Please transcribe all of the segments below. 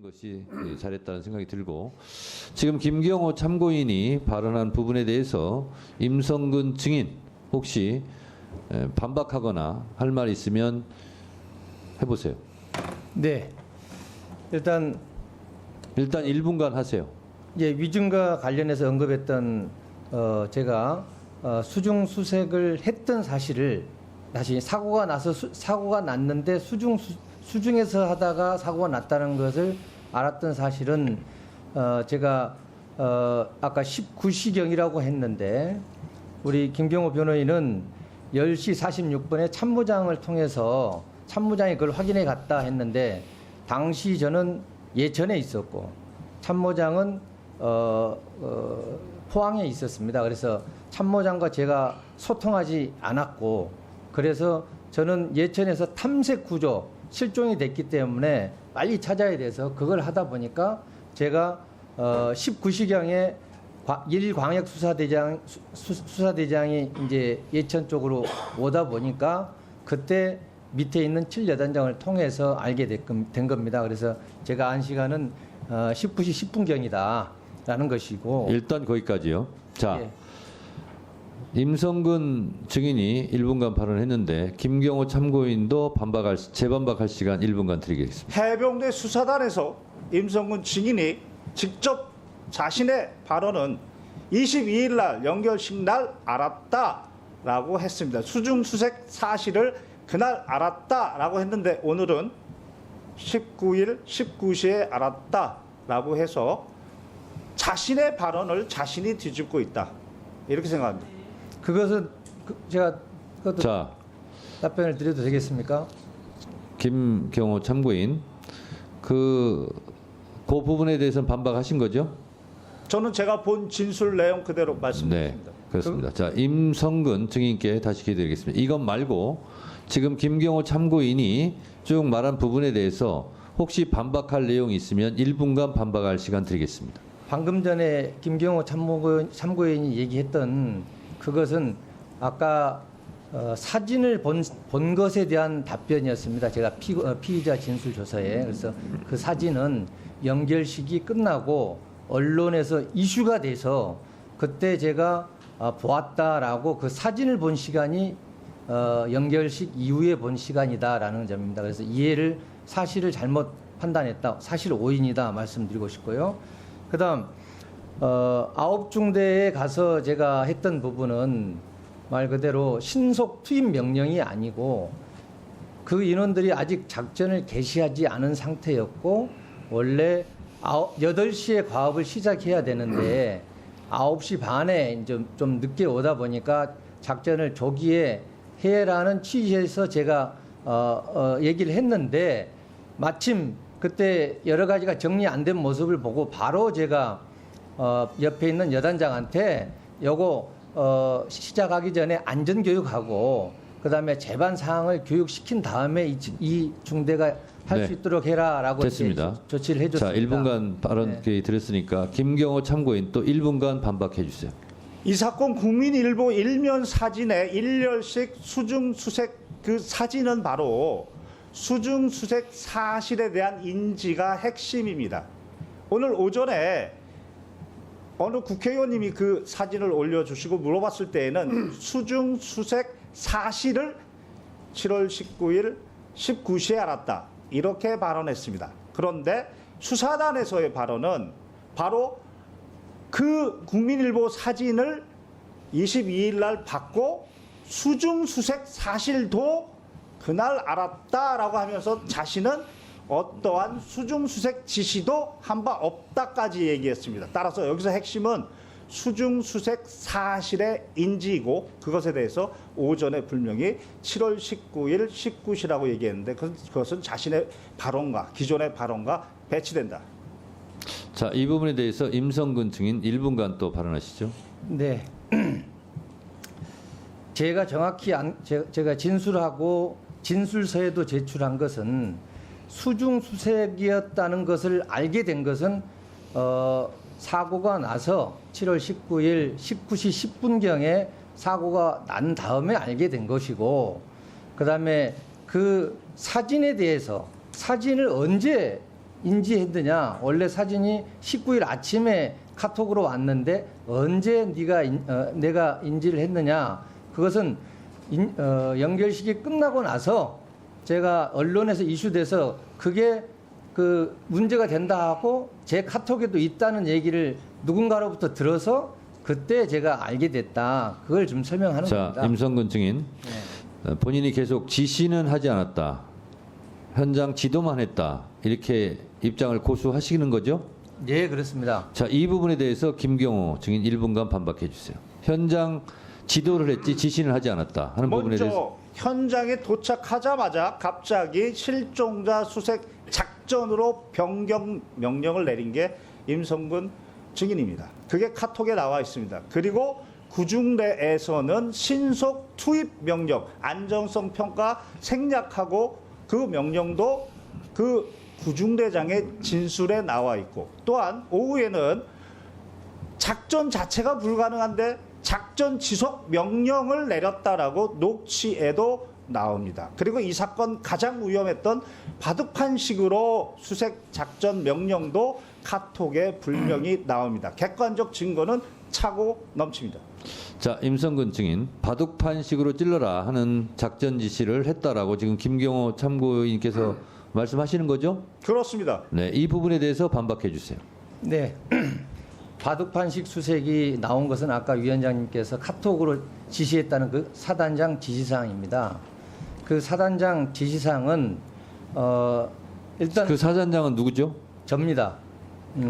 것이 잘했다는 생각이 들고, 지금 김경호 참고인이 발언한 부분에 대해서 임성근 증인 혹시 반박하거나 할 말 있으면 해보세요. 네. 일단 1분간 하세요. 위증과 관련해서 언급했던 제가 수중 수색을 했던 사실을 다시 사고가 났는데 수중에서 하다가 사고가 났다는 것을 알았던 사실은 제가 아까 19시경이라고 했는데 우리 김경호 변호인은 10시 46분에 참모장을 통해서 참모장이 그걸 확인해 갔다 했는데 당시 저는 예천에 있었고 참모장은 포항에 있었습니다. 그래서 참모장과 제가 소통하지 않았고 그래서 저는 예천에서 탐색 구조 실종이 됐기 때문에 빨리 찾아야 돼서 그걸 하다 보니까 제가 19시경에 수사대장이 이제 예천 쪽으로 오다 보니까 그때 밑에 있는 7여단장을 통해서 알게 된 겁니다. 그래서 제가 안 시간은 19시 10분경이다라는 것이고 일단 거기까지요. 자, 예. 임성근 증인이 1분간 발언했는데 김경호 참고인도 재반박할 시간 1분간 드리겠습니다. 해병대 수사단에서 임성근 증인이 직접 자신의 발언은 22일 날 연결식 날 알았다라고 했습니다. 수중 수색 사실을 그날 알았다라고 했는데 오늘은 19일 19시에 알았다라고 해서 자신의 발언을 자신이 뒤집고 있다. 이렇게 생각합니다. 그것은 제가 그것도 자, 답변을 드려도 되겠습니까? 김경호 참고인 그 부분에 대해서는 반박하신 거죠? 저는 제가 본 진술 내용 그대로 말씀드립니다. 네, 그렇습니다. 자, 임성근 증인께 다시 기회 드리겠습니다. 이것 말고 지금 김경호 참고인이 쭉 말한 부분에 대해서 혹시 반박할 내용이 있으면 1분간 반박할 시간 드리겠습니다. 방금 전에 김경호 참고인이 얘기했던 그것은 아까 사진을 본 것에 대한 답변이었습니다. 제가 피의자 진술 조서에. 그래서 그 사진은 연결식이 끝나고 언론에서 이슈가 돼서 그때 제가 보았다라고 그 사진을 본 시간이 연결식 이후에 본 시간이다라는 점입니다. 그래서 사실을 잘못 판단했다. 사실 오인이다 말씀드리고 싶고요. 그다음 9중대에 가서 제가 했던 부분은 말 그대로 신속 투입 명령이 아니고 그 인원들이 아직 작전을 개시하지 않은 상태였고 원래 8시에 과업을 시작해야 되는데 9시 반에 좀 늦게 오다 보니까 작전을 조기에 해라는 취지에서 제가 얘기를 했는데 마침 그때 여러 가지가 정리 안 된 모습을 보고 바로 제가 옆에 있는 여단장한테 요거 시작하기 전에 안전교육하고 그다음에 재반 사항을 교육시킨 다음에 이 중대가 할 수 네. 있도록 해라라고 됐습니다. 조치를 해줬습니다. 자, 1분간 발언 기회 드렸으니까 김경호 참고인 또 1분간 반박해 주세요. 이 사건 국민일보 일면 사진의 일렬식 수중 수색 그 사진은 바로 수중 수색 사실에 대한 인지가 핵심입니다. 오늘 오전에 어느 국회의원님이 그 사진을 올려주시고 물어봤을 때에는 수중 수색 사실을 7월 19일 19시에 알았다. 이렇게 발언했습니다. 그런데 수사단에서의 발언은 바로 그 국민일보 사진을 22일 날 받고 수중 수색 사실도 그날 알았다라고 하면서 자신은 어떠한 수중 수색 지시도 한 바 없다까지 얘기했습니다. 따라서 여기서 핵심은 수중 수색 사실의 인지이고 그것에 대해서 오전에 분명히 7월 19일 19시라고 얘기했는데 그것은 자신의 발언과 기존의 발언과 배치된다. 자, 이 부분에 대해서 임성근 증인 1분간 또 발언하시죠. 네. 제가 정확히 제가 진술하고 진술서에도 제출한 것은 수중 수색이었다는 것을 알게 된 것은 사고가 나서 7월 19일 19시 10분경에 사고가 난 다음에 알게 된 것이고 그다음에 그 사진에 대해서 사진을 언제 인지했느냐? 원래 사진이 19일 아침에 카톡으로 왔는데 언제 내가 인지를 했느냐? 그것은 연결식이 끝나고 나서 제가 언론에서 이슈돼서 그게 그 문제가 된다 하고 제 카톡에도 있다는 얘기를 누군가로부터 들어서 그때 제가 알게 됐다. 그걸 좀 설명하는 자, 겁니다. 임성근 증인. 본인이 계속 지시는 하지 않았다. 현장 지도만 했다. 이렇게 입장을 고수하시는 거죠? 예, 그렇습니다. 자, 이 부분에 대해서 김경호 증인 1분간 반박해 주세요. 현장 지도를 했지 지시는 하지 않았다 하는 부분에 대해서. 먼저 현장에 도착하자마자 갑자기 실종자 수색 작전으로 변경 명령을 내린 게 임성근 증인입니다. 그게 카톡에 나와 있습니다. 그리고 구중대에서는 신속 투입 명령, 안전성 평가 생략하고 그 명령도 그 구중대장의 진술에 나와 있고, 또한 오후에는 작전 자체가 불가능한데 작전 지속 명령을 내렸다라고 녹취에도 나옵니다. 그리고 이 사건 가장 위험했던 바둑판식으로 수색 작전 명령도 카톡에 분명히 나옵니다. 객관적 증거는 차고 넘칩니다. 자, 임성근 증인 바둑판식으로 찔러라 하는 작전 지시를 했다라고 지금 김경호 참고인께서 말씀하시는 거죠? 그렇습니다. 네, 이 부분에 대해서 반박해 주세요. 네. 바둑판식 수색이 나온 것은 아까 위원장님께서 카톡으로 지시했다는 그 사단장 지시사항입니다. 그 사단장 지시사항은 일단 그 사단장은 누구죠? 접니다.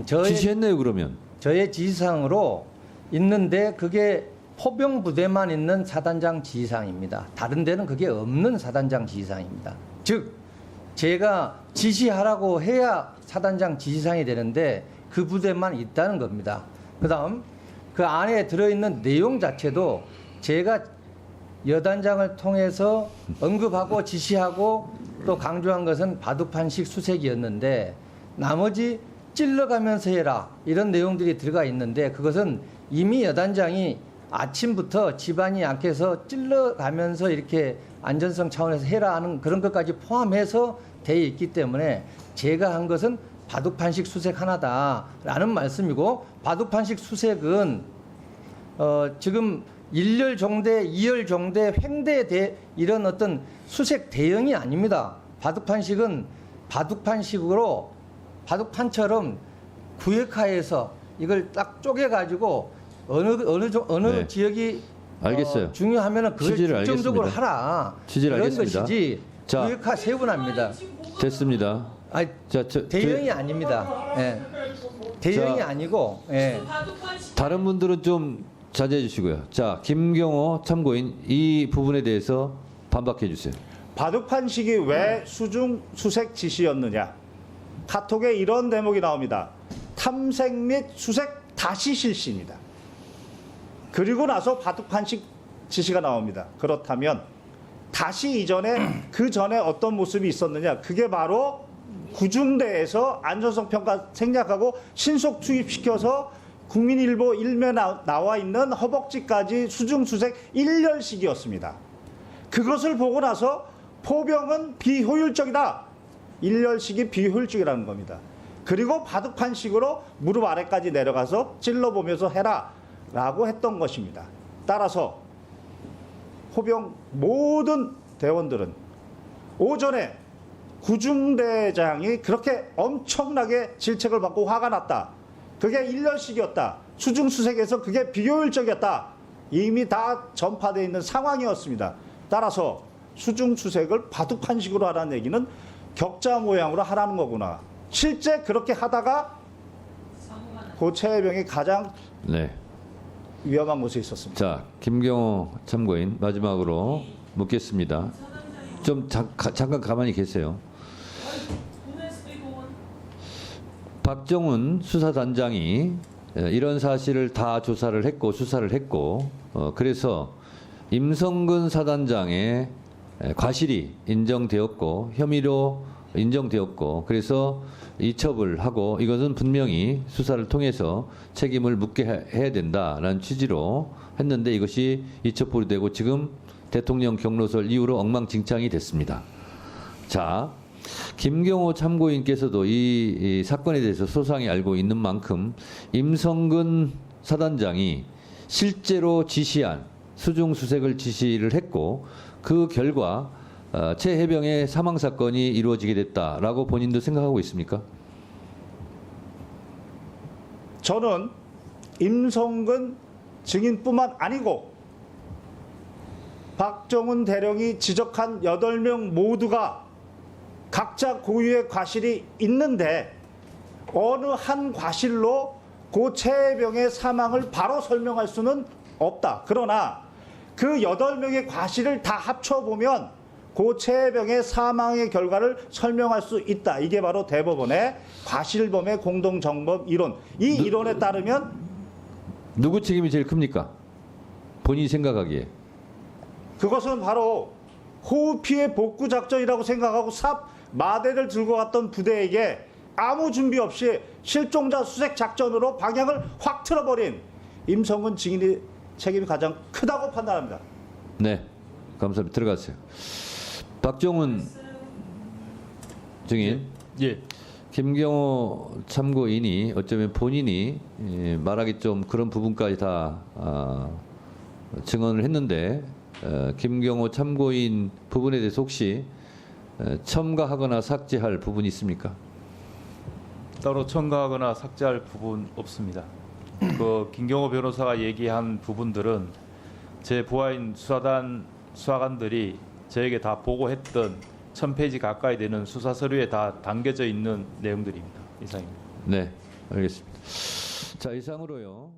지시했네요, 그러면. 저의 지시사항으로 있는데 그게 포병 부대만 있는 사단장 지시사항입니다. 다른 데는 그게 없는 사단장 지시사항입니다. 즉 제가 지시하라고 해야 사단장 지시사항이 되는데 그 부대만 있다는 겁니다. 그다음 그 안에 들어있는 내용 자체도 제가 여단장을 통해서 언급하고 지시하고 또 강조한 것은 바둑판식 수색이었는데 나머지 찔러가면서 해라 이런 내용들이 들어가 있는데 그것은 이미 여단장이 아침부터 집안이 약해서 찔러가면서 이렇게 안전성 차원에서 해라 하는 그런 것까지 포함해서 되어 있기 때문에 제가 한 것은 바둑판식 수색 하나다라는 말씀이고, 바둑판식 수색은 지금 1열 종대, 2열 종대, 횡대 이런 어떤 수색 대형이 아닙니다. 바둑판식은 바둑판식으로 바둑판처럼 구역화해서 이걸 딱 쪼개가지고 어느 네. 지역이 알겠어요. 중요하면은 그걸 취지를 중점적으로 알겠습니다. 하라. 취지를 이런 알겠습니다. 것이지 자. 구역화 세분합니다. 됐습니다. 아니, 자, 대형이 아닙니다. 예. 대형이 자. 아니고 예. 다른 분들은 좀 자제해 주시고요. 자, 김경호 참고인 이 부분에 대해서 반박해 주세요. 바둑판식이 왜 수중 수색 지시였느냐? 카톡에 이런 대목이 나옵니다. 탐색 및 수색 다시 실시입니다. 그리고 나서 바둑판식 지시가 나옵니다. 그렇다면 다시 그 전에 어떤 모습이 있었느냐? 그게 바로 구중대에서 안전성 평가 생략하고 신속 투입시켜서 국민일보 일면에 나와 있는 허벅지까지 수중수색 1열식이었습니다. 그것을 보고 나서 포병은 비효율적이다. 1열식이 비효율적이라는 겁니다. 그리고 바둑판식으로 무릎 아래까지 내려가서 찔러보면서 해라 라고 했던 것입니다. 따라서 포병 모든 대원들은 오전에 구중대장이 그렇게 엄청나게 질책을 받고 화가 났다. 그게 1년씩이었다. 수중수색에서 그게 비효율적이었다. 이미 다 전파되어 있는 상황이었습니다. 따라서 수중수색을 바둑판식으로 하라는 얘기는 격자 모양으로 하라는 거구나. 실제 그렇게 하다가 고최해병이 가장 네. 위험한 곳에 있었습니다. 자, 김경호 참고인 마지막으로 묻겠습니다. 좀 잠깐 가만히 계세요. 박정훈 수사단장이 이런 사실을 다 조사를 했고 수사를 했고 그래서 임성근 사단장의 과실이 인정되었고 혐의로 인정되었고 그래서 이첩을 하고 이것은 분명히 수사를 통해서 책임을 묻게 해야 된다라는 취지로 했는데 이것이 이첩 보류되고 지금 대통령 경로설 이후로 엉망진창이 됐습니다. 자, 김경호 참고인께서도 이 사건에 대해서 소상히 알고 있는 만큼 임성근 사단장이 실제로 지시한 수중수색을 지시를 했고 그 결과 최 해병의 사망 사건이 이루어지게 됐다라고 본인도 생각하고 있습니까? 저는 임성근 증인뿐만 아니고 박정훈 대령이 지적한 8명 모두가 각자 고유의 과실이 있는데 어느 한 과실로 고 최해병의 사망을 바로 설명할 수는 없다. 그러나 그 8명의 과실을 다 합쳐보면 고 최해병의 사망의 결과를 설명할 수 있다. 이게 바로 대법원의 과실범의 공동정범 이론. 이 이론에 따르면 누구 책임이 제일 큽니까? 본인이 생각하기에. 그것은 바로 호우 피해 복구 작전이라고 생각하고 삽 마대를 들고 갔던 부대에게 아무 준비 없이 실종자 수색 작전으로 방향을 확 틀어버린 임성근 증인의 책임이 가장 크다고 판단합니다. 네, 감사합니다. 들어가세요. 박정훈 증인. 예. 김경호 참고인이 어쩌면 본인이 말하기 좀 그런 부분까지 다 증언을 했는데 김경호 참고인 부분에 대해서 혹시 첨가하거나 삭제할 부분이 있습니까? 따로 첨가하거나 삭제할 부분 없습니다. 그 김경호 변호사가 얘기한 부분들은 제 부하인 수사관들이 저에게 다 보고했던 1000페이지 가까이 되는 수사 서류에 다 담겨져 있는 내용들입니다. 이상입니다. 네, 알겠습니다. 자, 이상으로요.